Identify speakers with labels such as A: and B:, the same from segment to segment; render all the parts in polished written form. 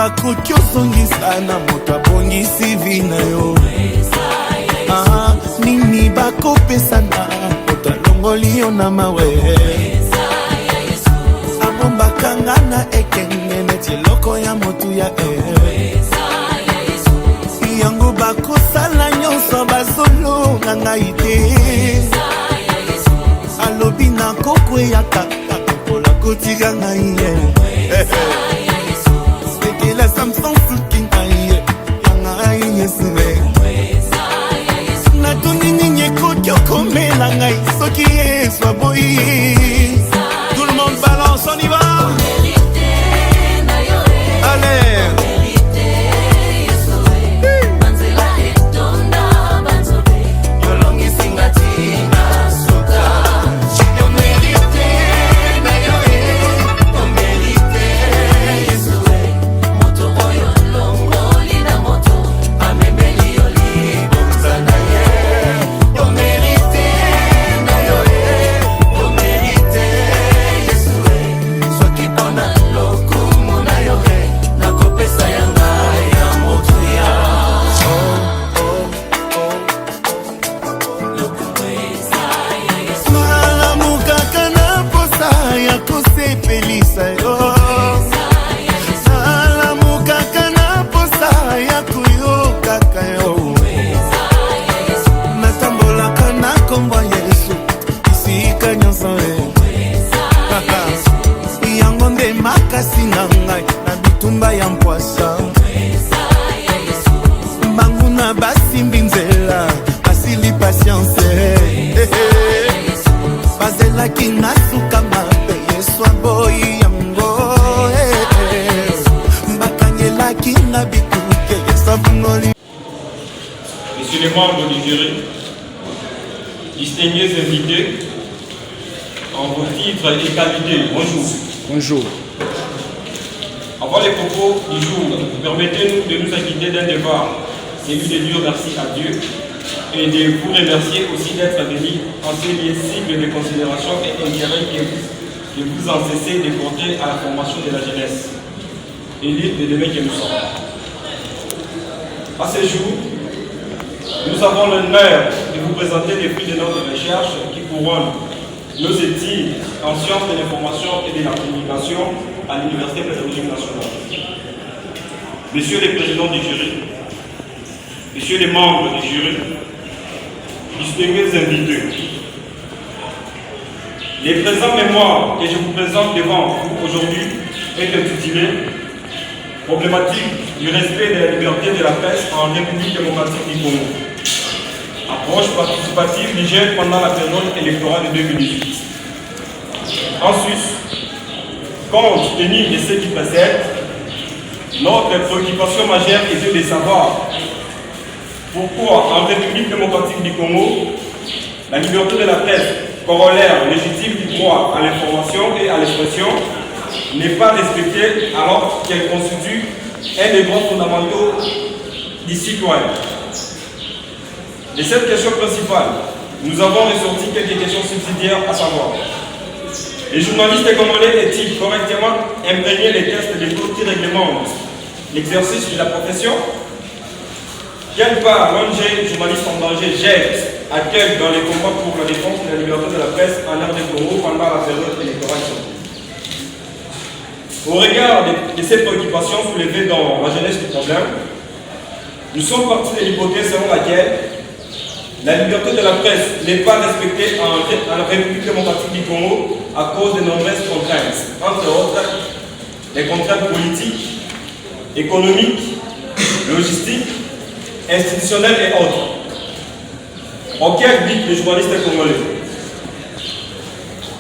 A: bakoki ozongisa na moto abongisi vi na yo? Nini bakopesa na moto alongoli yo na mawe? Abombakanga na ekenge neti eloko ya motu ya yango bakosala nyonso bazolonga ngai te. Alobi na kokweyaka kokola kotika ngai sekela Samson suki ngai yangai Yesuwe. Natuni ninye kokyo komela ngai soki Yesu aboyi. Tout le monde balance, on y va. Allez.
B: Messieurs les membres du jury, distingués invités, en vos titres et qualités, bonjour.
C: Bonjour.
B: Avant les propos du jour, permettez-nous de nous acquitter d'un devoir, celui de dire merci à Dieu et de vous remercier aussi d'être venus en ces lieux cibles de considération et intérêt que vous en cessez de porter à la formation de la jeunesse, élite de demain que nous sommes. À ce jour, nous avons l'honneur de vous présenter les fruits de notre recherche qui couronnent nos études en sciences de l'information et de la communication à l'Université pédagogique nationale. Messieurs les présidents du jury, messieurs les membres du jury, distingués invités, les présents mémoires que je vous présente devant vous aujourd'hui est intitulé Problématique du respect de la liberté de la presse en République démocratique du Congo. Approche participative du jeune pendant la période électorale de 2018. Ensuite, compte tenu de ce qui précède, notre préoccupation majeure était de savoir pourquoi en République démocratique du Congo, la liberté de la presse, corollaire légitime du droit à l'information et à l'expression, n'est pas respectée alors qu'elle constitue un des droits fondamentaux du citoyen. De cette question principale, nous avons ressorti quelques questions subsidiaires à savoir. Les journalistes congolais est-il correctement imprégné les textes des codes qui réglementent l'exercice de la profession? Quelle part l'ONG Journalistes en danger jette à quel dans les combats pour la défense de la liberté de la presse en l'air de Congo pendant la période électorale? Au regard de ces préoccupations soulevées dans la jeunesse du problème, nous sommes partis de l'hypothèse selon laquelle la liberté de la presse n'est pas respectée en République démocratique du Congo à cause de nombreuses contraintes, entre autres les contraintes politiques, économiques, logistiques, institutionnelles et autres. Auquel but les journalistes congolais?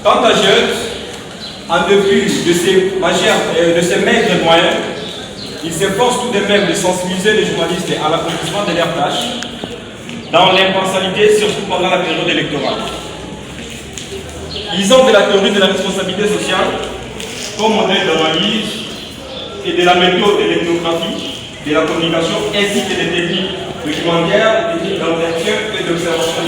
B: Quant à Jeune, en dépit de ces maigres moyens, il s'efforce tout de même de sensibiliser les journalistes à l'accomplissement de leurs tâches dans l'impartialité, surtout pendant la période électorale. Ils ont de la théorie de la responsabilité sociale comme modèle d'analyse et de la méthode de l'ethnographie, de la communication ainsi que des techniques documentaires, des techniques d'entretien et d'observation.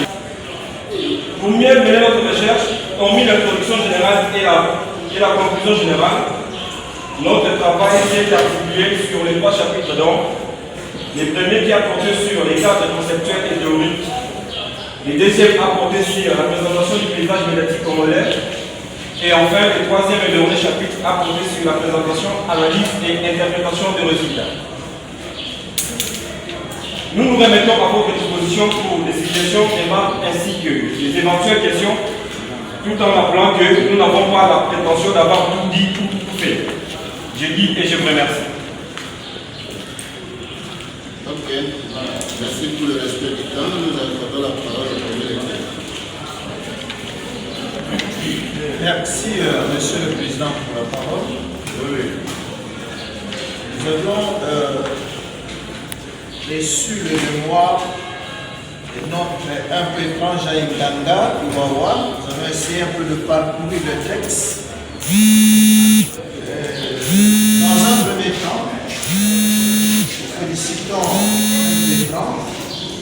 B: Pour mieux mener notre recherche, hormis l'introduction générale et la conclusion générale, Notre travail est articulé sur les 3 chapitres donc. Le premier qui a porté sur les cadres conceptuels et théoriques. Le deuxième a porté sur la présentation du paysage médiatique congolais. Et enfin, le troisième et dernier chapitre a porté sur la présentation, analyse et interprétation des résultats. Nous nous remettons à votre disposition pour des suggestions, remarques ainsi que les éventuelles questions, tout en rappelant que nous n'avons pas la prétention d'avoir tout dit, tout fait. Je dis et je vous remercie.
C: Ok, merci pour le respect du temps. Nous accordons la parole au premier lecteur.
D: Merci, Monsieur le Président, pour la parole. Oui. Nous avons reçu le mémoire de notre un peu étrange Aïkanga, Ouawa. Nous avons essayé un peu de parcourir le texte. Dans un premier temps, nous félicitons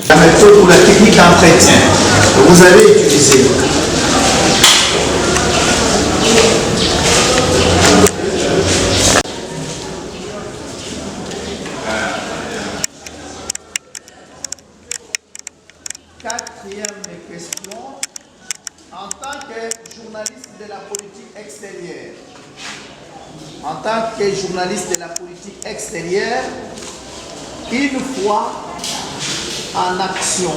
E: la méthode ou la technique d'entretien que vous avez utilisée.
F: Quatrième question. En tant que journaliste de la politique extérieure, une fois en action,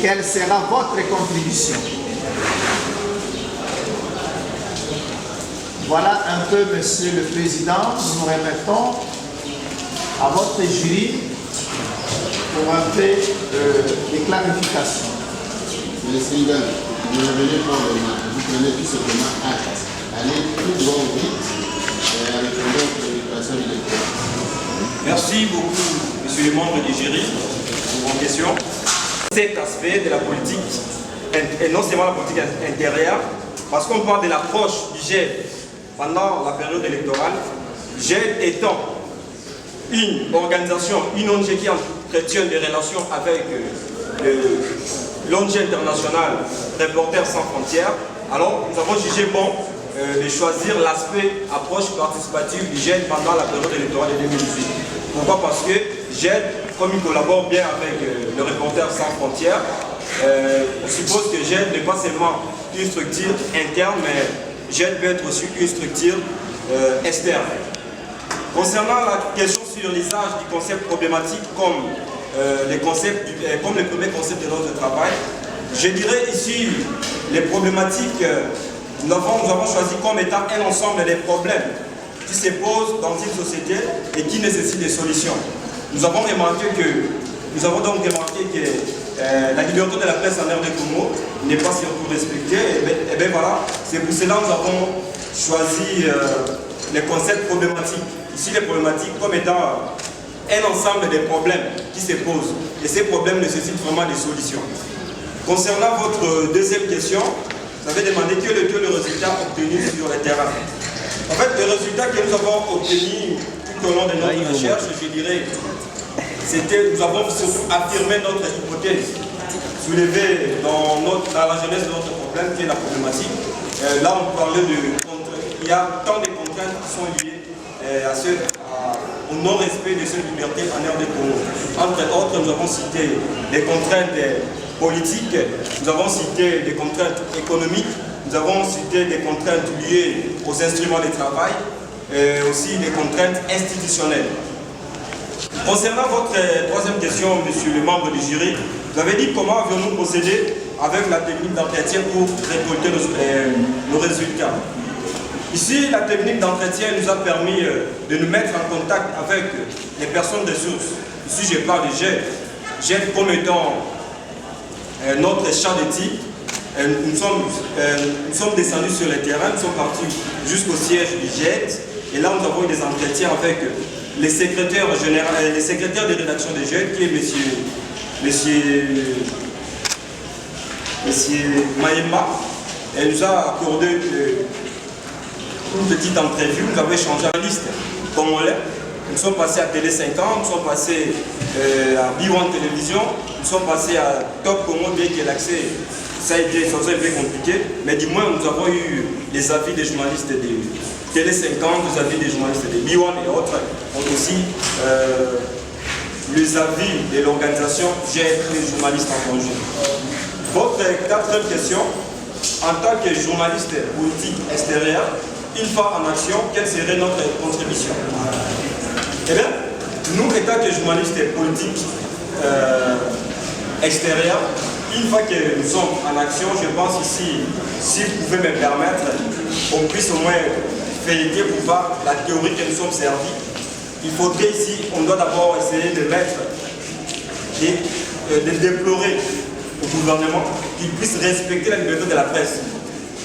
F: quelle sera votre contribution? Voilà un peu, Monsieur le Président, nous nous remettons à votre jury pour un peu de clarification.
C: Président, ne revenez pas au remarque, vous prenez tout simplement acte. Allez tout droit au vite et à répondre aux préoccupations du lecteur.
B: Merci beaucoup, monsieur le membre du jury, pour vos questions. Cet aspect de la politique, et non seulement la politique intérieure, parce qu'on parle de l'approche du GED pendant la période électorale, GED étant une organisation, une ONG qui entretient des relations avec l'ONG internationale Reporters sans frontières, alors nous avons jugé bon de choisir l'aspect approche participative du GED pendant la période électorale de 2018. Pourquoi? Parce que GED, comme il collabore bien avec le Reporters sans frontières, on suppose que GED n'est pas seulement une structure interne, mais GED peut être aussi une structure externe. Concernant la question sur l'usage du concept problématique comme le premier concept de notre travail, je dirais ici les problématiques, nous avons choisi comme étant un ensemble des problèmes qui se posent dans une société et qui nécessitent des solutions. Nous avons donc remarqué que la liberté de la presse en RD Congo n'est pas surtout respectée. Et bien voilà, c'est pour cela que nous avons choisi les concepts problématiques. Ici, les problématiques comme étant un ensemble des problèmes qui se posent. Et ces problèmes nécessitent vraiment des solutions. Concernant votre deuxième question, vous avez demandé quel était le résultat obtenu sur le terrain. En fait, le résultat que nous avons obtenu tout au long de notre recherche, je dirais, c'était, nous avons surtout affirmé notre hypothèse, soulevée dans la jeunesse de notre problème, qui est la problématique. Là, on parlait il y a tant de contraintes qui sont liées au non-respect de cette liberté en RD Congo. Entre autres, nous avons cité des contraintes politiques, nous avons cité des contraintes économiques, nous avons cité des contraintes liées aux instruments de travail, et aussi des contraintes institutionnelles. Concernant votre troisième question, monsieur le membre du jury, vous avez dit comment avions-nous procédé avec la technique d'entretien pour récolter nos résultats. Ici, la technique d'entretien nous a permis de nous mettre en contact avec les personnes ressources. Ici, je parle de GED. GED comme étant notre champ d'éthique. Nous sommes descendus sur le terrain, nous sommes partis jusqu'au siège du GED. Et là, nous avons eu des entretiens avec les secrétaires de rédaction de GED, qui est monsieur Maïma. Elle nous a accordé une petite entrevue, nous avons échangé en liste congolais. Nous sommes passés à Télé 50, nous sommes passés à B1 Télévision, nous sommes passés à Top Congo, bien qu'il y ait l'accès ça a été compliqué, mais du moins nous avons eu les avis des journalistes de Télé 50, les avis des journalistes de Biwan et autres, ont aussi les avis de l'organisation J'ai été journaliste en congé. Votre quatrième question, en tant que journaliste politique extérieur, une fois en action, quelle serait notre contribution? Eh bien, nous, étant que journalistes politiques extérieurs, une fois que nous sommes en action, je pense ici, si vous pouvez me permettre, on puisse au moins vérifier pour voir la théorie que nous sommes servis. Il faudrait ici, on doit d'abord essayer de mettre, de déplorer au gouvernement qu'il puisse respecter la liberté de la presse,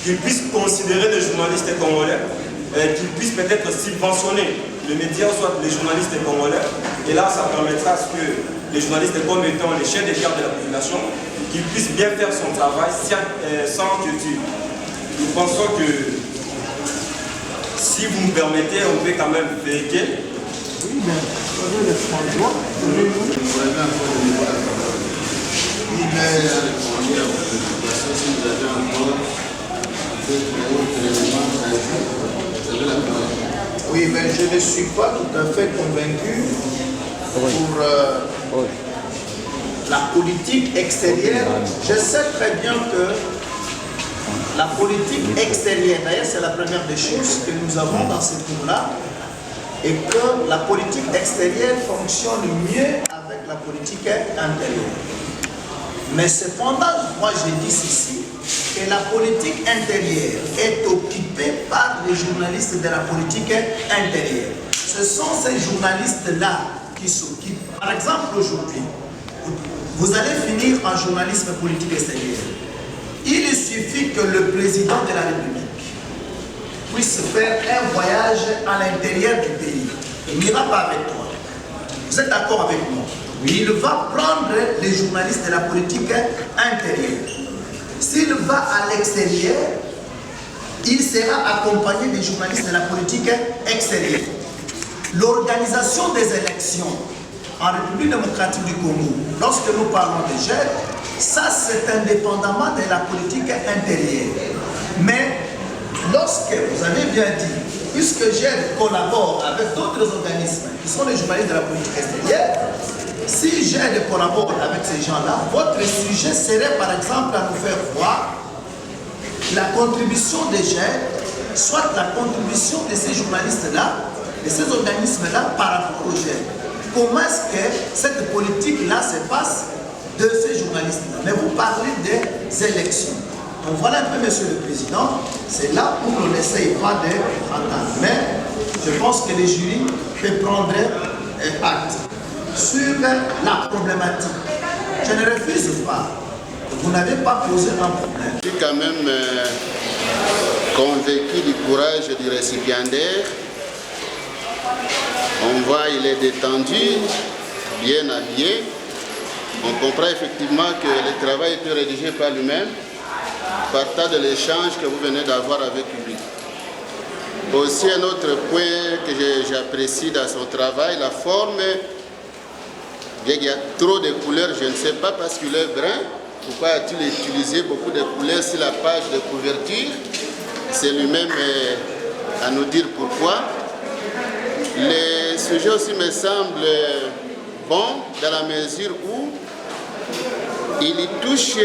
B: qu'il puisse considérer les journalistes congolais, qu'il puisse peut-être subventionner les médias, soit les journalistes congolais, et là ça permettra à ce que les journalistes comme étant les chefs d'écart de la population, qu'ils puissent bien faire son travail sans inquiétude. Nous pensons que si vous me permettez, on peut quand même vérifier.
F: Oui, mais vous avez le droit. Oui, mais je ne suis pas tout à fait convaincu pour la politique extérieure. Je sais très bien que la politique extérieure, d'ailleurs c'est la première des choses que nous avons dans ce cours-là, et que la politique extérieure fonctionne mieux avec la politique intérieure. Mais cependant, moi je dis ceci, que la politique intérieure est occupée par les journalistes de la politique intérieure. Ce sont ces journalistes-là qui s'occupent. Par exemple, aujourd'hui, vous allez finir en journalisme politique extérieur. Il suffit que le président de la République puisse faire un voyage à l'intérieur du pays. Il n'ira pas avec toi. Vous êtes d'accord avec moi? Il va prendre les journalistes de la politique intérieure. S'il va à l'extérieur, il sera accompagné des journalistes de la politique extérieure. L'organisation des élections en République démocratique du Congo, lorsque nous parlons de GER, ça c'est indépendamment de la politique intérieure. Mais lorsque, vous avez bien dit, puisque GER collabore avec d'autres organismes qui sont les journalistes de la politique extérieure, si GER collabore avec ces gens-là, votre sujet serait par exemple à nous faire voir la contribution des GER, soit la contribution de ces journalistes-là, de ces organismes-là par rapport au GER. Comment est-ce que cette politique-là se passe de ces journalistes-là? Mais vous parlez des élections. Donc voilà un peu, Monsieur le Président, c'est là où on n'essaye pas d'entendre. Mais je pense que les jurys peuvent prendre acte sur la problématique. Je ne refuse pas. Vous n'avez pas posé un problème.
C: Je suis quand même convaincu du courage du récipiendaire. On voit il est détendu, bien habillé. On comprend effectivement que le travail était rédigé par lui-même, partant de l'échange que vous venez d'avoir avec lui. Aussi un autre point que j'apprécie dans son travail, la forme. Il y a trop de couleurs, je ne sais pas parce qu'il est brun. Pourquoi a-t-il utilisé beaucoup de couleurs sur la page de couverture? C'est lui-même à nous dire pourquoi. Le sujet aussi me semble bon dans la mesure où il y touche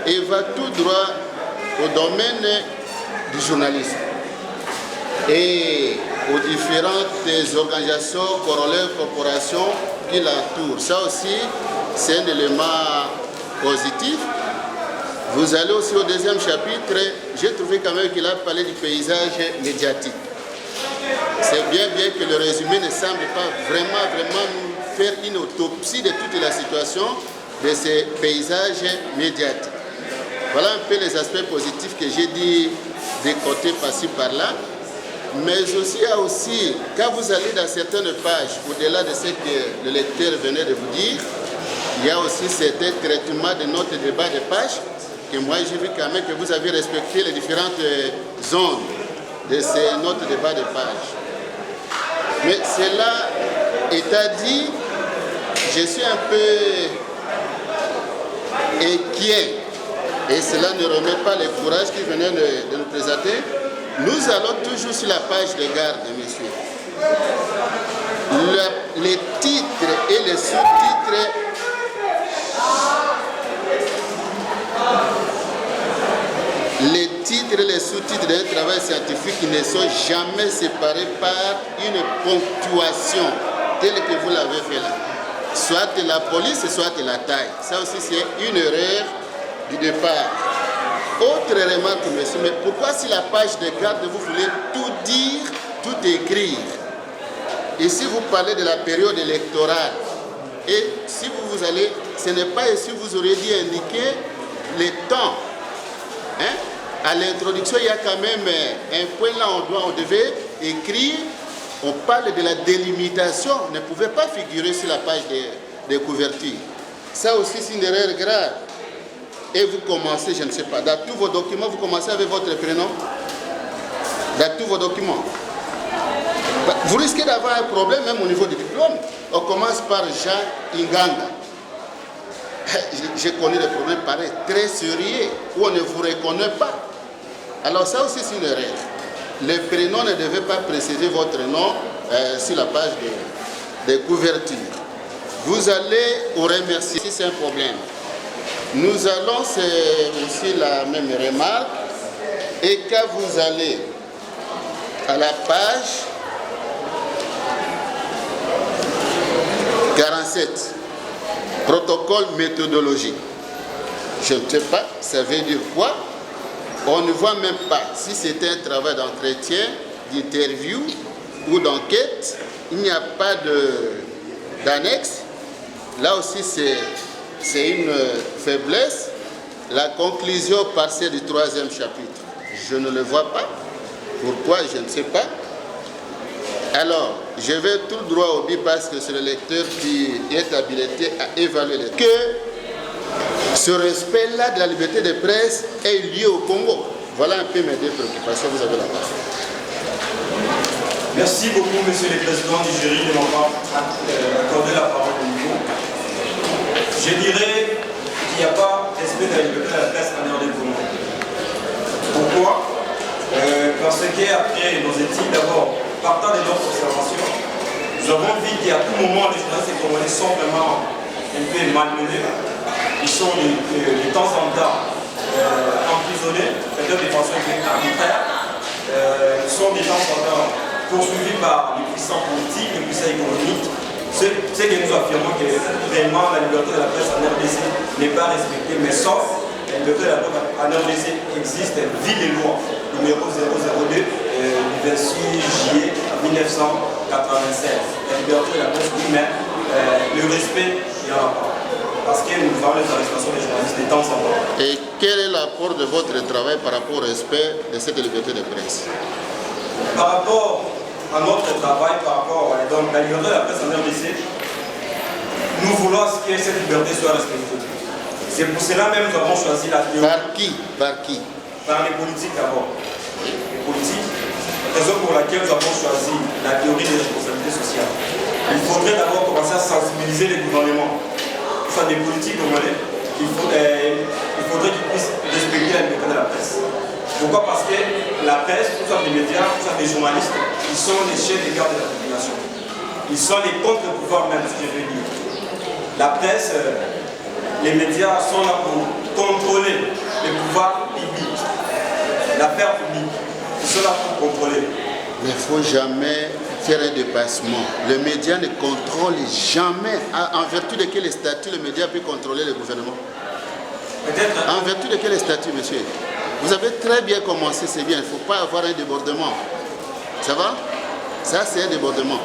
C: et va tout droit au domaine du journalisme et aux différentes organisations, corollaires, corporations qui l'entourent. Ça aussi, c'est un élément positif. Vous allez aussi au deuxième chapitre, j'ai trouvé quand même qu'il a parlé du paysage médiatique. C'est bien que le résumé ne semble pas vraiment nous faire une autopsie de toute la situation de ces paysages médiatiques. Voilà un peu les aspects positifs que j'ai dit des côtés par-ci par-là. Mais aussi, il y a aussi, quand vous allez dans certaines pages, au-delà de ce que le lecteur venait de vous dire, il y a aussi certains traitements de notre débat de page, que moi j'ai vu quand même que vous avez respecté les différentes zones de notre débat de page. Mais cela étant dit, je suis un peu inquiet et cela ne remet pas le courage qui venait de nous présenter, nous allons toujours sur la page de garde, messieurs. Les titres et les sous-titres d'un travail scientifique ne sont jamais séparés par une ponctuation telle que vous l'avez fait là. Soit la police, soit la taille. Ça aussi, c'est une erreur du départ. Autre remarque, monsieur, mais pourquoi si la page de garde, vous voulez tout dire, tout écrire? Ici, vous parlez de la période électorale. Et si vous allez, ce n'est pas ici, vous auriez dû indiquer les temps. Hein? À l'introduction, il y a quand même un point là, on devait écrire, on parle de la délimitation, ne pouvait pas figurer sur la page de couverture. Ça aussi, c'est une erreur grave. Et vous commencez, je ne sais pas, dans tous vos documents, vous commencez avec votre prénom. Dans tous vos documents. Vous risquez d'avoir un problème même au niveau du diplôme. On commence par Jean Inganga. J'ai connu des problèmes pareils, très sérieux, où on ne vous reconnaît pas. Alors ça aussi c'est une erreur. Le prénom ne devait pas préciser votre nom sur la page de couverture. Vous allez au remercier si c'est un problème. Nous allons, c'est aussi la même remarque. Et quand vous allez à la page 47, protocole méthodologique. Je ne sais pas, ça veut dire quoi? On ne voit même pas si c'était un travail d'entretien, d'interview ou d'enquête. Il n'y a pas d'annexe. Là aussi, c'est une faiblesse. La conclusion partielle du 3e chapitre, je ne le vois pas. Pourquoi? Je ne sais pas. Alors, je vais tout droit au but parce que c'est le lecteur qui est habilité à évaluer que ce respect-là de la liberté de presse est lié au Congo. Voilà un peu mes deux préoccupations, vous avez la parole.
B: Merci beaucoup, monsieur le président du jury, de m'avoir accordé la parole au niveau. Je dirais qu'il n'y a pas respect de la liberté de la presse en dehors du Congo. Pourquoi? Parce qu'après nos études, d'abord, partant de notre observation, nous avons vu qu'à tout moment, les journalistes congolais sont vraiment un peu malmenés. Ils sont de temps en temps emprisonnés, peut-être de façon arbitraire. Ils sont de temps en temps poursuivis par les puissants politiques, les puissants économiques. C'est que nous affirmons que vraiment la liberté de la presse en RDC n'est pas respectée, mais sauf la liberté de la presse en RDC existe, elle vit les lois. Numéro 002 du 26 juillet 1996. La liberté de la presse lui-même, le respect, il n'y en a pas. Parce que nous avons les arrestations des journalistes de temps en temps.
C: Et quel est l'apport de votre travail par rapport au respect de cette liberté de presse?
B: Par rapport à notre travail, par rapport à la liberté de la presse en RDC, nous voulons que cette liberté soit respectée. C'est pour cela même que nous avons choisi la théorie.
C: Par qui? Par qui?
B: Par les politiques d'abord. Les politiques, raison pour laquelle nous avons choisi la théorie des responsabilités sociales. Il faudrait d'abord commencer à sensibiliser les gouvernements, enfin des politiques congolais, il faudrait qu'ils puissent respecter la liberté de la presse. Pourquoi? Parce que la presse, tout ça des médias, tout ça des journalistes, ils sont les chefs des gardes de la population. Ils sont les contre-pouvoirs même, ce que je veux dire. La presse, les médias sont là pour contrôler les pouvoirs publics, l'affaire publique. Ils sont là pour contrôler.
C: Il ne faut jamais faire un dépassement. Le média ne contrôle jamais. En vertu de quel statut le média peut contrôler le gouvernement? En vertu de quel statut, monsieur? Vous avez très bien commencé, c'est bien. Il ne faut pas avoir un débordement. Ça va? Ça, c'est un débordement.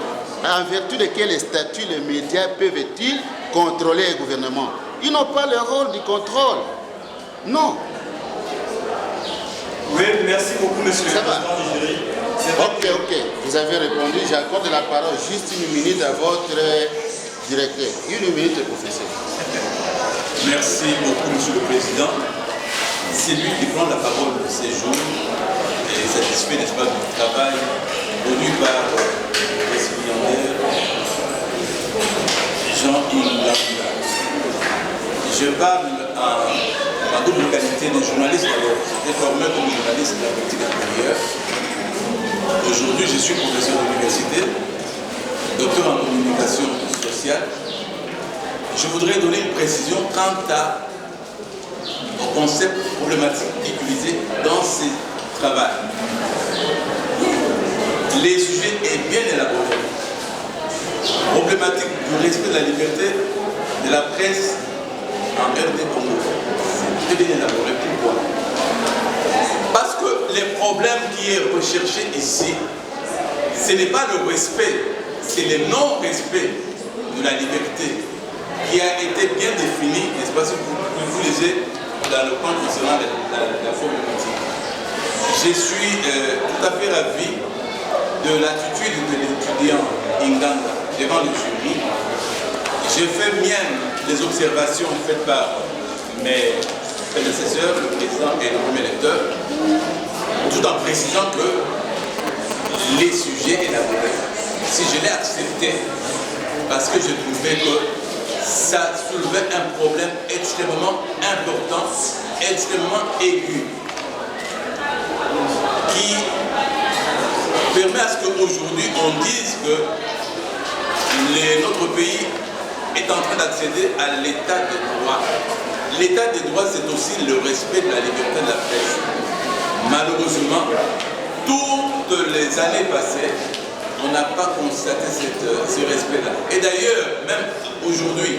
C: En vertu de quel statut les médias peuvent-ils contrôler le gouvernement? Ils n'ont pas le rôle du contrôle. Non.
B: Oui, merci beaucoup, monsieur le président du jury.
C: Ok. Vous avez répondu. J'accorde la parole juste une minute à votre directeur. Une minute, professeur.
G: Merci beaucoup, monsieur le président. C'est lui qui prend la parole ces jours et satisfait, n'est-ce pas, du travail connu par le citoyen Jean Inganga. Je parle en ma double qualité de journaliste d'abord. J'étais formé comme journaliste de la politique intérieure. Aujourd'hui, je suis professeur d'université, docteur en communication sociale. Je voudrais donner une précision quant au concept problématique utilisé dans ces travaux. Les sujets est bien élaboré. Problématique du respect de la liberté de la presse en RD Congo. C'est bien élaboré. Pourquoi? Parce que les problèmes qui est recherché ici, ce n'est pas le respect, c'est le non-respect de la liberté qui a été bien défini, n'est-ce pas, si vous lisez dans le plan concernant la problématique. Je suis tout à fait ravi de l'attitude de l'étudiant Inganga devant le jury. J'ai fait mienne les observations faites par mes prédécesseurs, le président et le premier lecteur, tout en précisant que les sujets élaborés, si je l'ai accepté, parce que je trouvais que ça soulevait un problème extrêmement important, extrêmement aigu, qui permet à ce qu'aujourd'hui on dise que notre pays est en train d'accéder à l'état de droit. L'état de droit, c'est aussi le respect de la liberté de la presse. Malheureusement, toutes les années passées, on n'a pas constaté ce respect-là. Et d'ailleurs, même aujourd'hui,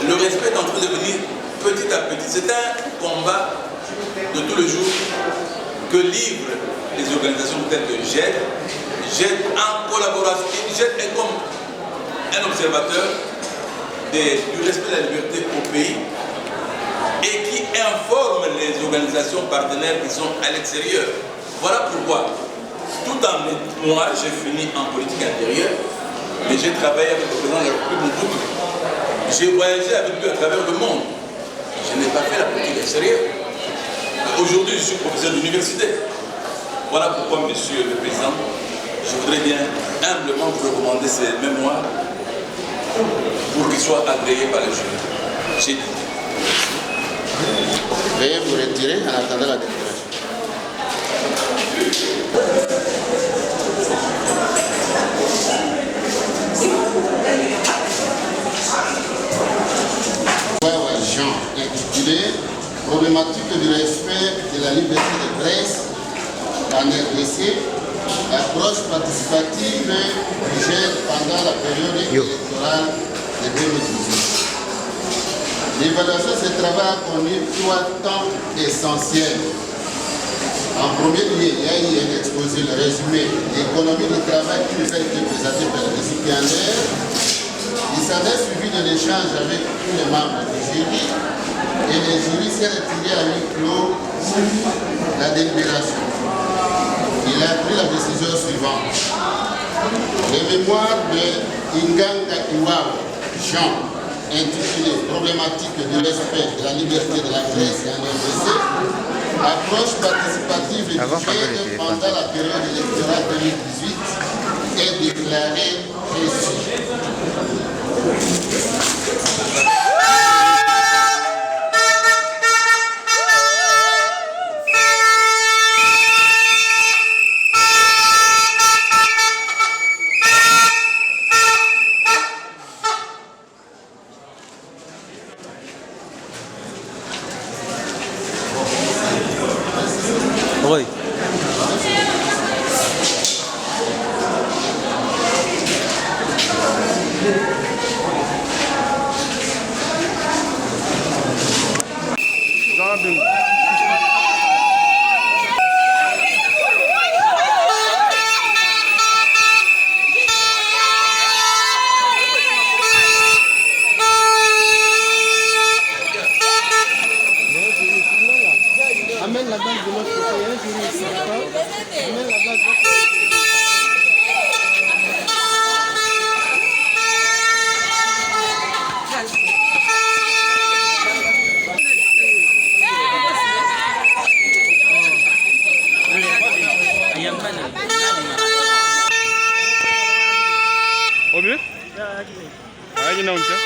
G: le respect est en train de venir petit à petit. C'est un combat de tous les jours que livrent les organisations telles que GED. GED en collaboration. GED est comme un observateur du respect de la liberté au pays et qui informe les organisations partenaires qui sont à l'extérieur. Voilà pourquoi, tout en moi, j'ai fini en politique intérieure, mais j'ai travaillé avec le président de la République Mobutu. J'ai voyagé avec lui à travers le monde. Je n'ai pas fait la politique extérieure. Aujourd'hui, je suis professeur d'université. Voilà pourquoi, monsieur le président, je voudrais bien humblement vous recommander ces mémoires pour qu'ils soient agréés par les juges. J'ai dit.
C: Veuillez vous retirer en attendant la déclaration. Jean, intitulé Problématique du respect de la liberté de presse en RDC, approche participative du GED pendant la période électorale de 2018. L'évaluation de ce travail a connu 3 temps essentiels. En premier lieu, il y a eu un exposé, le résumé, l'économie du travail qui nous a été présenté par le récipiendaire. Il s'en est suivi de l'échange avec tous les membres du jury et le jury s'est retiré à huis clos la délibération. Il a pris la décision suivante. Le mémoire de Inganga Iwawa, Jean, intitulé Problématique du respect de la liberté de la presse en RDC, approche participative du GED pendant la période électorale 2018 est déclarée reçue.
H: Oui.
I: Amène la base de l'autre côté, il y a un jury ici, d'accord? Amène la base de l'autre côté.
B: Obi? Aje na unta.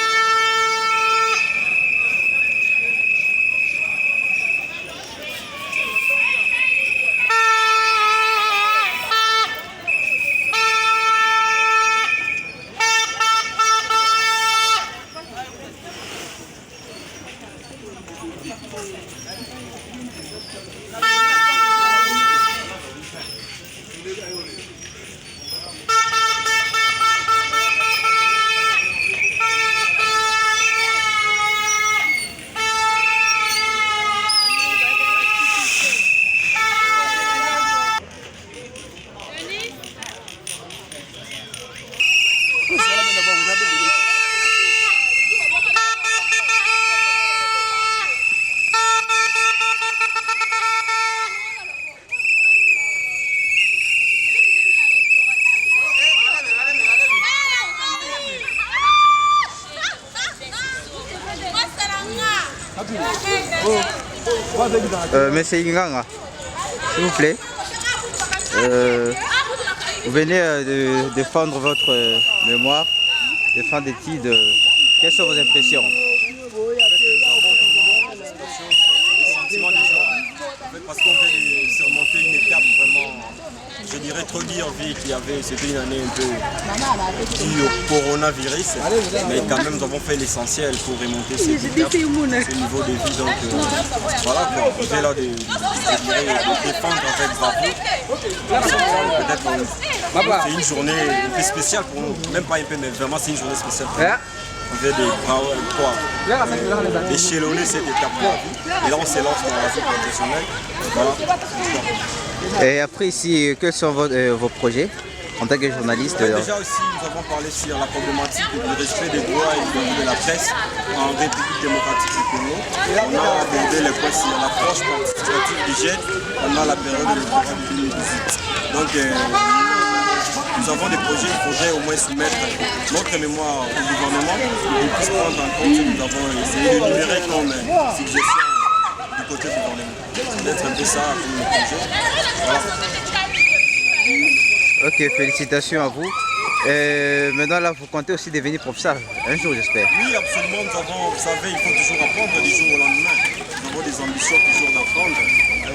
H: Monsieur Inganga, s'il vous plaît, vous venez de défendre votre mémoire, défendre d'études. Quelles sont vos impressions?
J: Parce qu'on veut surmonter une étape vraiment, je dirais trop dure, vu qu'il y avait, c'était une année un peu due au coronavirus, mais quand même nous avons fait l'essentiel pour remonter cette étape, ce niveau de vie. Donc voilà quoi, on fait là de défendre en fait bravo. Peut-être c'est une journée un peu spéciale pour nous, même pas un peu, mais vraiment c'est une journée spéciale pour nous. On veut échelonner cette étape de la vie. Et là, on se lance dans la vie professionnelle. Voilà.
H: Et après, ici, quels sont vos projets en tant que journaliste?
J: Déjà aussi, nous avons parlé sur la problématique du respect des droits et de la presse en République démocratique du Congo. On a abordé les points sur l'approche participative du GED pendant la période électorale de 2018. Donc, nous avons des projets, il faudrait au moins soumettre notre mémoire au gouvernement pour qu'on puisse prendre en compte ce que nous avons essayé de libérer comme suggestion du côté du gouvernement. C'est d'être un peu ça pour nos projets. Voilà.
H: Ok, félicitations à vous. Maintenant là, vous comptez aussi devenir professeur un jour, j'espère.
J: Oui, absolument. Nous avons, vous savez, il faut toujours apprendre du jour au lendemain. Nous avons des ambitions toujours d'apprendre.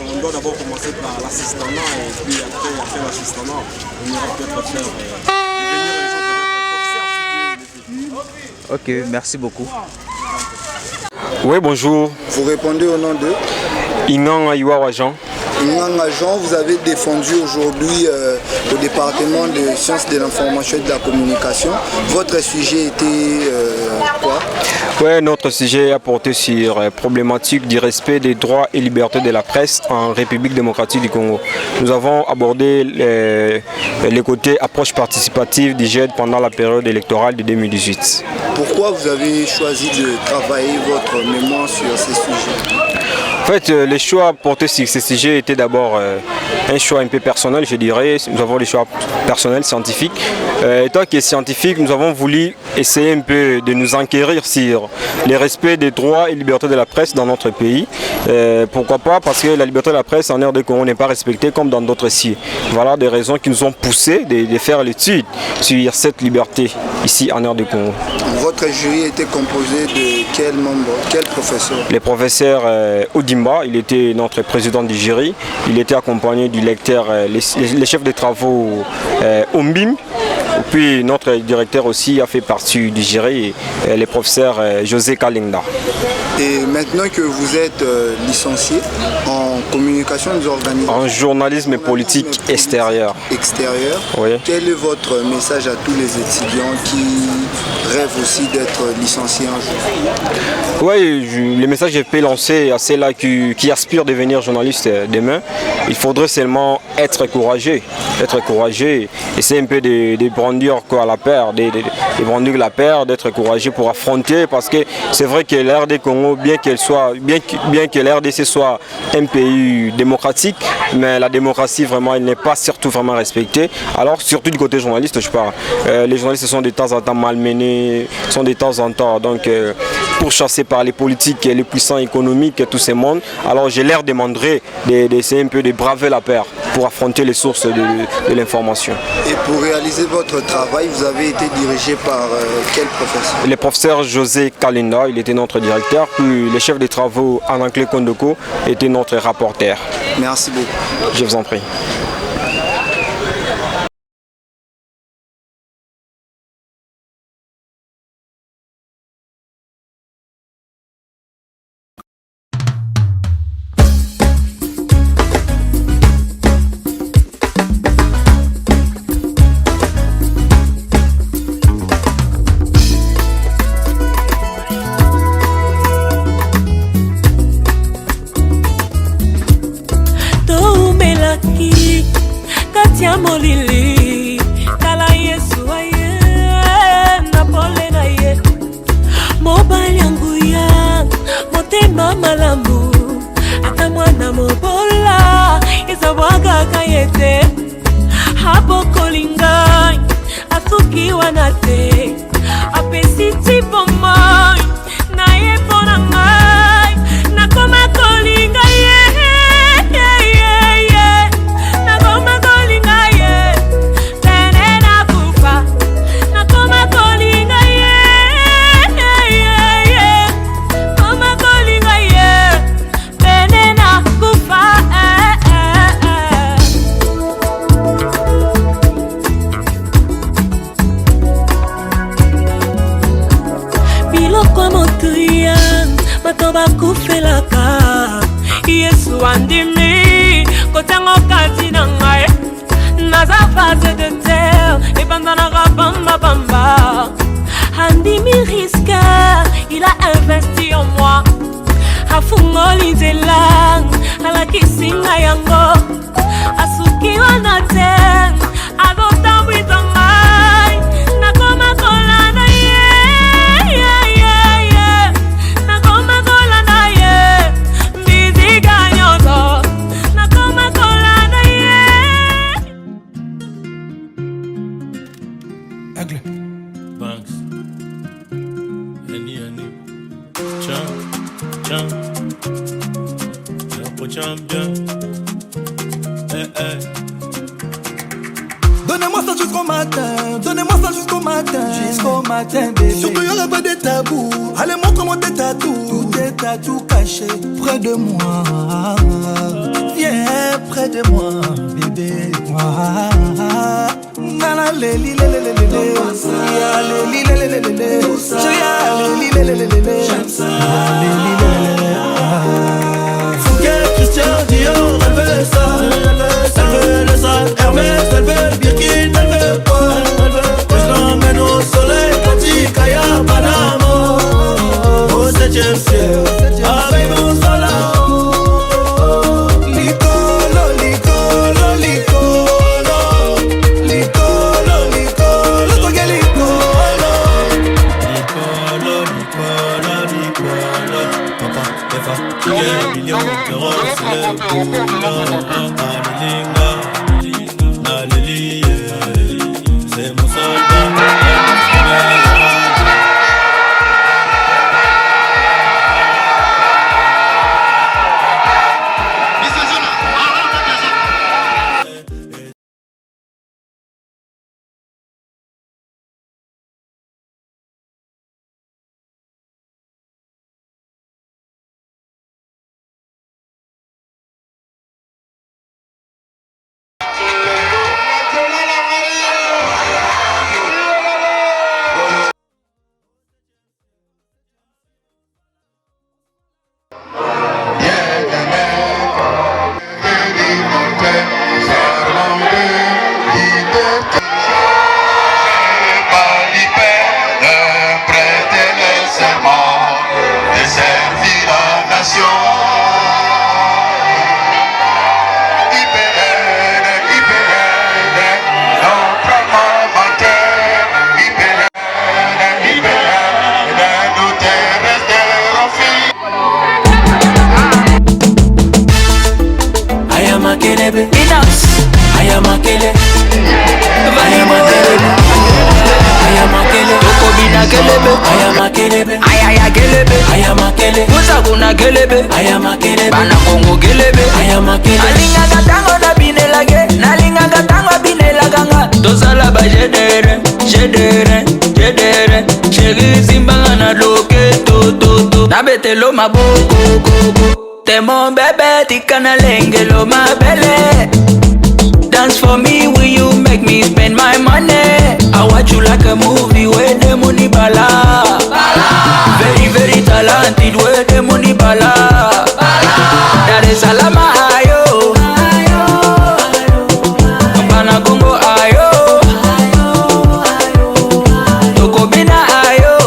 J: On doit d'abord commencer par l'assistanat et puis après l'assistanat, on ira peut-être faire devenir un jour professeur.
H: Ok, merci beaucoup.
J: Oui, bonjour.
K: Vous répondez au nom de
J: Inganga Iwawa Jean.
K: Inganga Jean, vous avez défendu aujourd'hui au département de sciences de l'information et de la communication. Votre sujet était quoi?
J: Oui, notre sujet a porté sur la problématique du respect des droits et libertés de la presse en République démocratique du Congo. Nous avons abordé les côtés approche participative du GED pendant la période électorale de 2018.
K: Pourquoi vous avez choisi de travailler votre mémoire sur ces sujets?
J: En fait, les choix portés sur ces sujets étaient d'abord un choix un peu personnel, je dirais. Nous avons des choix personnels, scientifiques. Étant que scientifique, nous avons voulu essayer un peu de nous enquérir sur le respect des droits et libertés de la presse dans notre pays. Pourquoi pas? Parce que la liberté de la presse en RD Congo n'est pas respectée comme dans d'autres sites. Voilà des raisons qui nous ont poussé de faire l'étude sur cette liberté ici en RD Congo.
K: Votre jury était composé de quels membres, quels professeurs?
J: Le professeur Odimba, il était notre président du jury. Il était accompagné du lecteur, les chefs de travaux Ombim. Puis notre directeur aussi a fait partie du jury, le professeur José Kalinda.
K: Et maintenant que vous êtes licencié en communication des organismes,
J: en journalisme et politique extérieure.
K: Oui. Quel est votre message à tous les étudiants qui rêvent aussi d'être licenciés un jour?
J: Oui, le message que je peux lancer à ceux-là qui aspirent à devenir journaliste demain, il faudrait seulement être courageux. Essayer un peu de brandir quoi, la paire, de brandir la paire, d'être courageux pour affronter, parce que c'est vrai que l'RD Congo, bien que l'RDC soit un pays démocratique, mais la démocratie vraiment elle n'est pas surtout vraiment respectée. Alors surtout du côté journaliste, je parle. Les journalistes sont de temps en temps malmenés, sont de temps en temps donc pourchassés par les politiques, les puissants économiques et tous ces mondes. Alors je leur demanderai d'essayer un peu de braver la paire pour affronter les sources de l'information.
K: Et pour réaliser votre travail, vous avez été dirigé par quel professeur?
J: Le professeur José Kalinda, il était notre directeur, puis le chef des travaux Ananclé Kondoko était notre rapporteur.
K: Merci beaucoup.
J: Je vous en prie.
L: Molili kala Yesu aye na pole na ye mobali yangu ya motema malamu ata mwana mobola izabwaga kayete hapo kolinga asuki wanate apesi tipo mai na ye pona ngai lokwa motuya bato bakufelaka Yesu andimi kotango kati na ngai naza phase de terre ebandanaka bamba andimi risque il a investi en moi afungoli nzela alakisi ngai yango asuki wana te azotambwisa ngai nakoma kolanda ye nakoma kolanda ye mizika nyonso nakoma kolanda ye.
A: Aigle Banks Annie champion Donnez-moi ça jusqu'au matin, donnez-moi ça jusqu'au matin bébé. Surtout y'aura pas de tabou, allez montre-moi tes tatous. Tous tes tatous cachés près de moi. Viens près de moi bébé. Nana leli leli leli leli. Ya leli leli leli leli. Ya leli leli leli leli. J'aime ça. Fouquet, Christian Dior, elle veut ça. Elle veut le sac Hermès, elle veut le Birkin, elle veut quoi? Que je l'emmène au soleil, Katikaya, Panama. Au 7e ciel, avec mon salaud. Licolo, licolo, licolo. Licolo, licolo, toque licolo. Licolo, licolo, licolo. Papa, Tefa, tu es million d'euros, c'est le boulot. C'est mon soldat.
M: Bana Congo gelebe alinga gatango na binelage nalinga gatango binelaganga tosala ba jedere chéri simbanga na loke to na betelo maboko te mon bébé tikana lengelo mabele. Dance for me, will you make me spend my money? I watch you like a movie where the money bala. Very, very talented where the money bala. Dar es Salaam ayo, Bana Congo ayo, Tokobina ayo.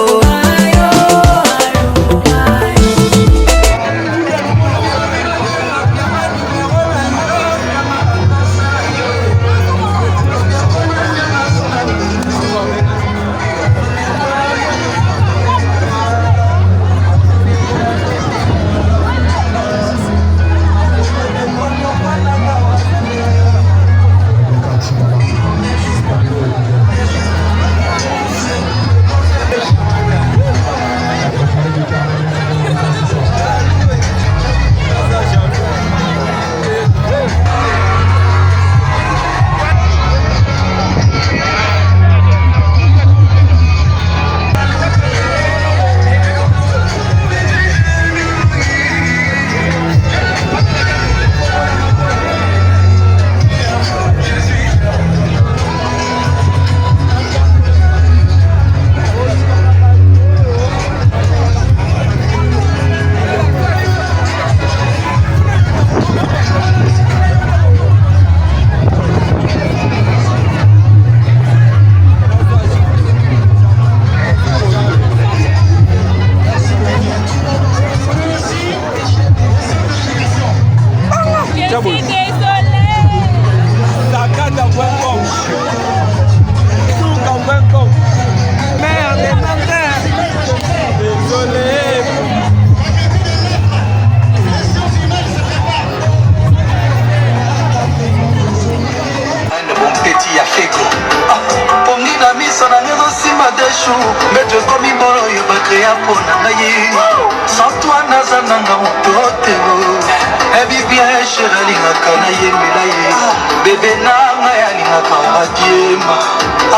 N: tokomi mbolo oyo bakrea mpona ngai sans toi naza nanga moto te ebibia esher alingaka nayembela ye bebe na ngai alingaka radiema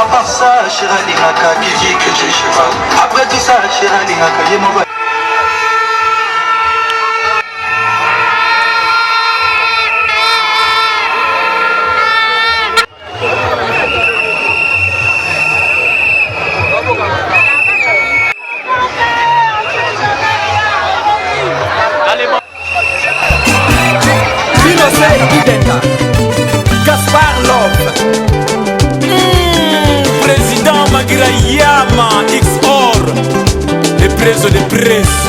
N: apart ça esher alingaka kizike jesheva après tout ça esher alingaka ye mobali
O: Gaspard Love, Président Magira Yama XOR, les presos de presse.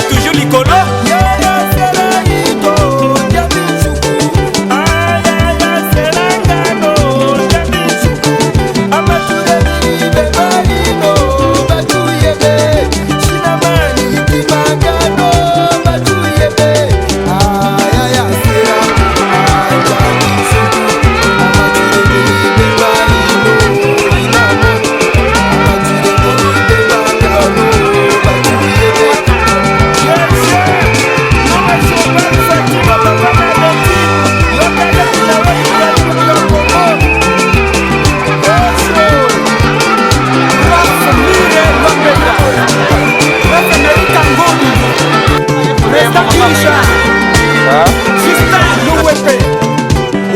O: Toujours l'icolo.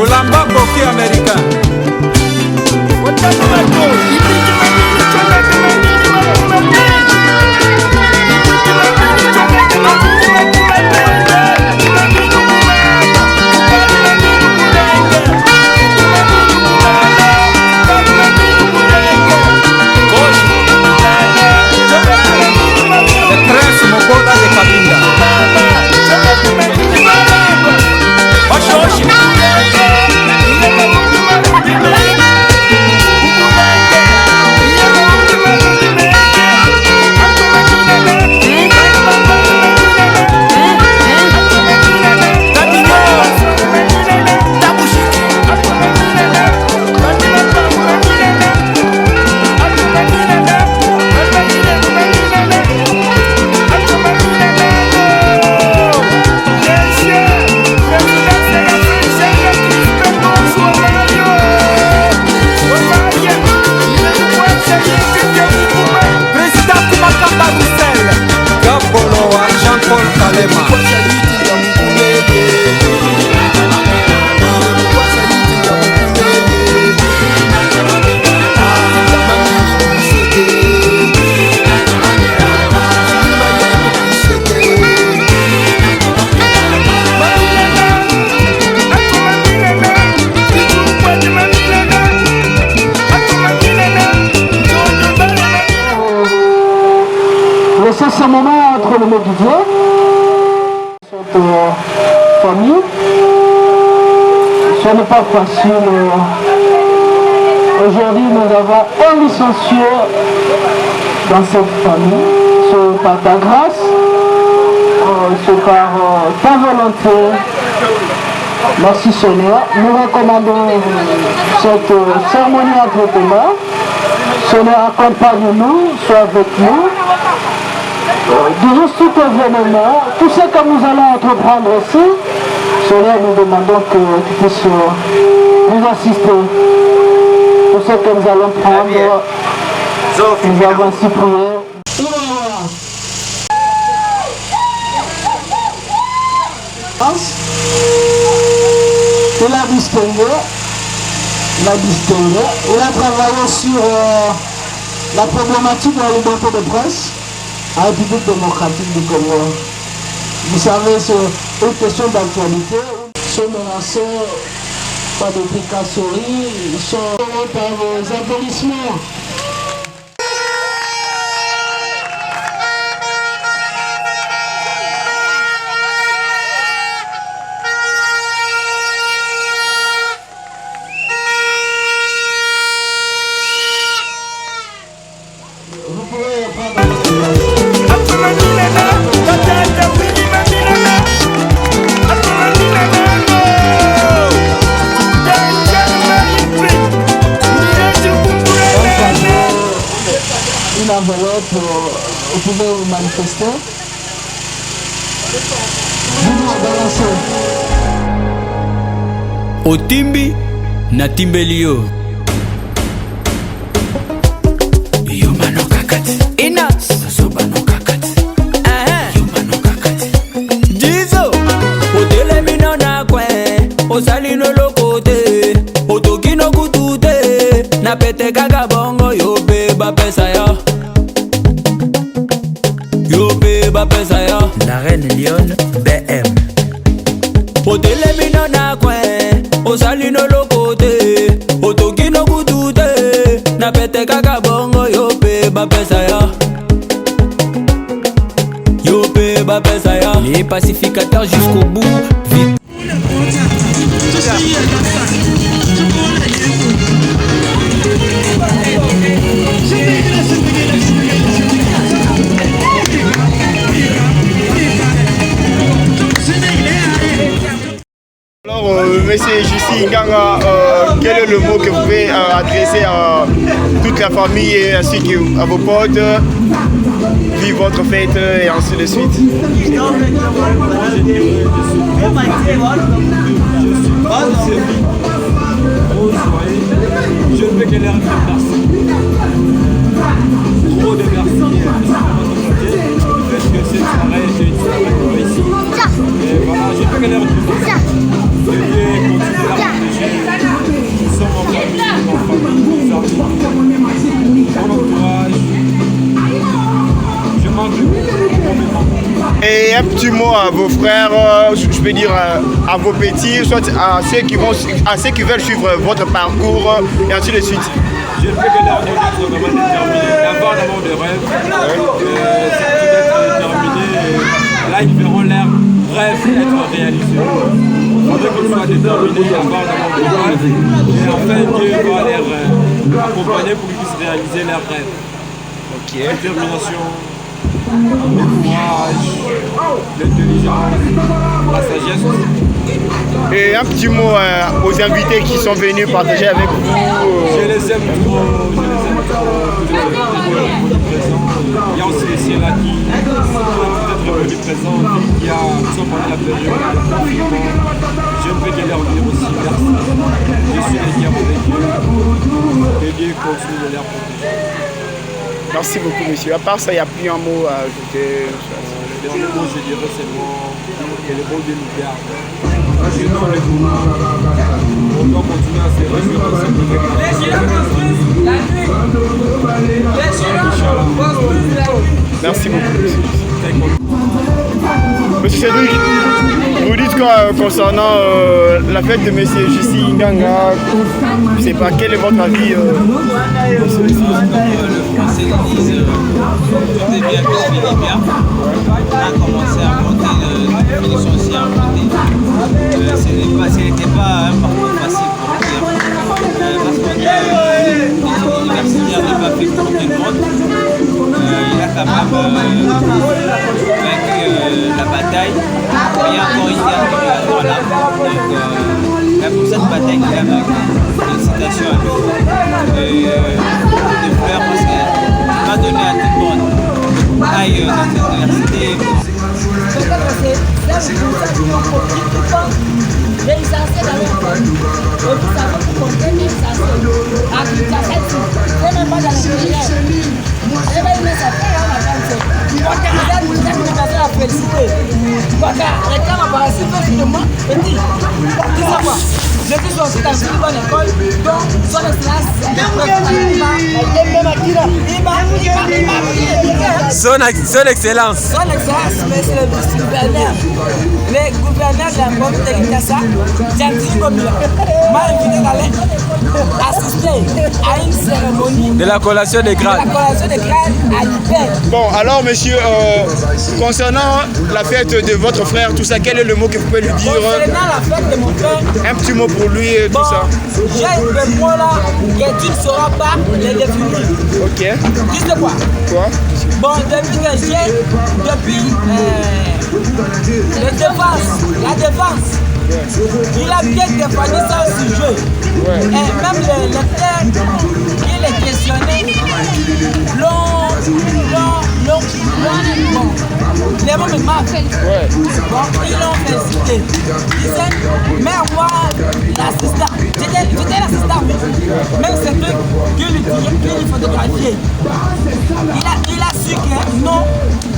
O: Olamba Boki Américain. Le prince Mokola de Kabinda.
I: C'est ce moment entre le mot du Dieu, cette famille. Ce n'est pas facile. Aujourd'hui, nous avons un licencié dans cette famille. C'est par ta grâce, c'est par ta volonté. Merci Seigneur. Nous recommandons cette cérémonie entre tes mains. Seigneur, accompagne-nous, sois avec nous. Dirige tout événement, tout ce que nous allons entreprendre ici. Seigneur, nous demandons que tu puisses nous assister. Tout ce que nous allons prendre, nous avons ainsi prié. Il a distingué, il a travaillé sur la problématique de la liberté de presse à la République démocratique du Congo. Vous savez, c'est une question d'actualité. Ils sont menacés par des tricasseries, ils sont par des abolissements. enveloppe, vous pouvez vous manifester.
M: Otimbi na timbelio. Yuma no kakati. Inas. Soba no kakati. Yuma no kakati. Jizo. Otele mino na kwe. Osali no lokote. Otoki no kutute. Na pete kaka bongo. Yo beba pesa ya. Yo beba pesa ya. La reine Lyon BM. Otele mino na kwe. Osali no lokote. Otoki no kutute. Na pete kaka bongo. Yo beba pesa ya. Yo beba pesa ya. Les pacificateurs jusqu'au bout. Vite.
P: Alors, monsieur Jussi Nganga, quel est le mot que vous pouvez adresser à toute la famille et ainsi qu'à vos potes? Vive votre fête et ainsi de suite.
B: Je ne peux que leur dire merci. Trop de merci du fait que cette soirée est une soirée ici. Et voilà, je ne peux que leur dire merci. Je vais continuer à protéger. Ils sont en famille, mes amis, mon entourage. Je manque énormément.
P: Et un petit mot à vos frères, je peux dire à vos petits, soit à ceux qui veulent suivre votre parcours et ainsi de suite.
B: Je ne peux que leur dire d'être vraiment déterminés, d'avoir d'abord des rêves, surtout d'être déterminés. Là, ils verront leurs rêves être réalisés. Il faudrait qu'ils soient déterminés, avoir d'abord des rêves, et enfin Dieu va les accompagner pour qu'ils puissent réaliser leurs rêves. Détermination, le courage, l'intelligence, la sagesse aussi.
P: Et un petit mot aux invités qui sont venus partager avec vous.
B: Je les aime trop, tous les invités présents. Il y a aussi les siens-là qui sont peut-être venus présents, qui sont pendant la période de confinement. Je ne peux que leur dire aussi merci. Je suis les diables avec eux. Et Dieu continue de les protéger.
P: Merci beaucoup, monsieur. À part ça, il n'y a plus un mot à ajouter.
B: Le dernier mot, je dirais seulement que le bon Dieu nous garde. Sinon, on doit continuer à se réjouir de cette nouvelle.
P: Merci beaucoup, monsieur. Monsieur Cédric, vous dites quoi concernant la fête de monsieur Jussi Nganga? Je ne sais pas, quel est votre avis
Q: Le français disent tout est bien qui finit bien. On a commencé à monter, la finition aussi à monter. Ce n'était pas un parcours facile pour dire. Parce que l'universitaire n'est pas fait pour tout le monde. Il a quand même vaincu la bataille. Il y a encore une dernière dans l'âme. Donc, pour cette bataille qu'il a vaincu, félicitations à lui. Et des fleurs parce qu'il m'a donné à tout le monde. Aille dans cette université.
O: Son excellence.
R: Son excellence, monsieur le vice-gouverneur. Le gouverneur de la province de Kinshasa, Jean-Claude Gomila, m'a invité d'aller assister à une cérémonie
O: de la collation des grades.
R: De la collation des grades à l'IPEC.
P: Bon, alors monsieur, concernant la fête de votre frère, tout ça, quel est le mot que vous pouvez lui dire?
R: Concernant la fête de mon frère,
P: un petit mot pour lui et tout ça.
R: J'ai un mot là que tu ne sauras pas les définir.
P: Ok.
R: Tu sais quoi?
P: Quoi?
R: Bon, depuis que j'ai, depuis la défense, il a bien défendu son sujet. Et même les lecteurs qui les questionnaient l'ont les mots me marquent. Bon, ils l'ont félicité. Ils disaient, mais moi, l'assistant, j'étais l'assistant, même ce truc qu'il faut photographier. Il a su que non,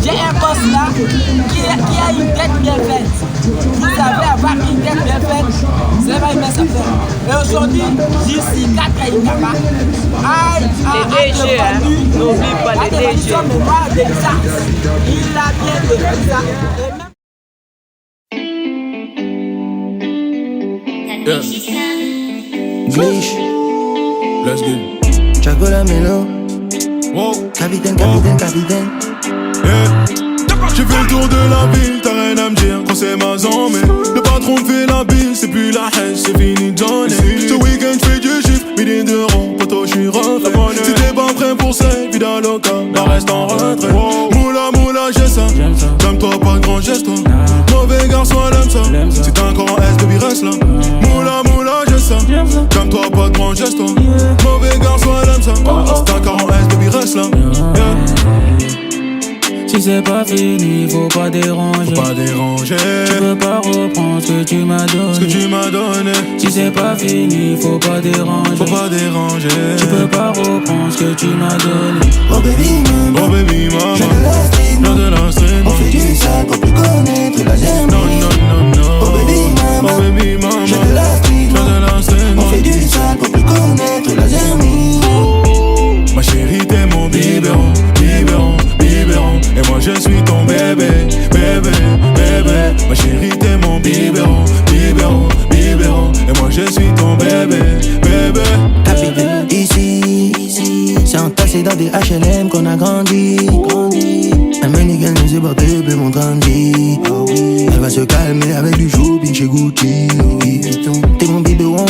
R: j'ai un poste là qui a une tête bien faite. Vous savez, avoir une tête bien faite, c'est pas une mince affaire. Et aujourd'hui, d'ici 4 Ingaba, n'oublie pas les DG. Il a bien fait ça.
A: Glitch, let's go. Chagola Melo. Wow. Capitaine.
S: Yeah. J'ai fait le tour de la ville, t'as rien à me dire quand c'est ma zone. Mais le patron me fait la bille, c'est plus la haine, c'est fini Johnny. Ce week-end j'fais du chiffre, milliers d'euros, poto j'suis refait. Si t'es pas prêt pour ça, vida loca, la reste en retrait. Moula, j'ai ça, calme-toi, pas de grand geste toi. Mauvais garçon, elle aime ça, si t'as encore un S, baby reste là. Moula, j'ai ça, calme-toi, pas de grand geste toi. Mauvais garçon, elle aime ça, si t'as encore un S, baby reste là.
T: Si c'est pas fini, faut pas déranger. Tu peux pas reprendre ce que tu m'as donné. Si c'est pas fini, faut pas déranger. Tu peux pas reprendre ce que tu m'as donné.
A: Oh baby mama, j'ai de la street. On fait du sale pour plus connaître la germe. Non. Oh baby mama, j'ai de la street. On fait du sale pour plus connaître la germe.
S: Ma chérie, t'es mon biberon. Et moi je suis ton bébé. Ma chérie, t'es mon biberon. Et moi je suis ton bébé.
A: Capitaine, ici, c'est entassé dans des HLM qu'on a grandi. Un mannequin nous est porté, plus mon grandi. Elle va se calmer avec du shopping chez Gucci. T'es mon biberon,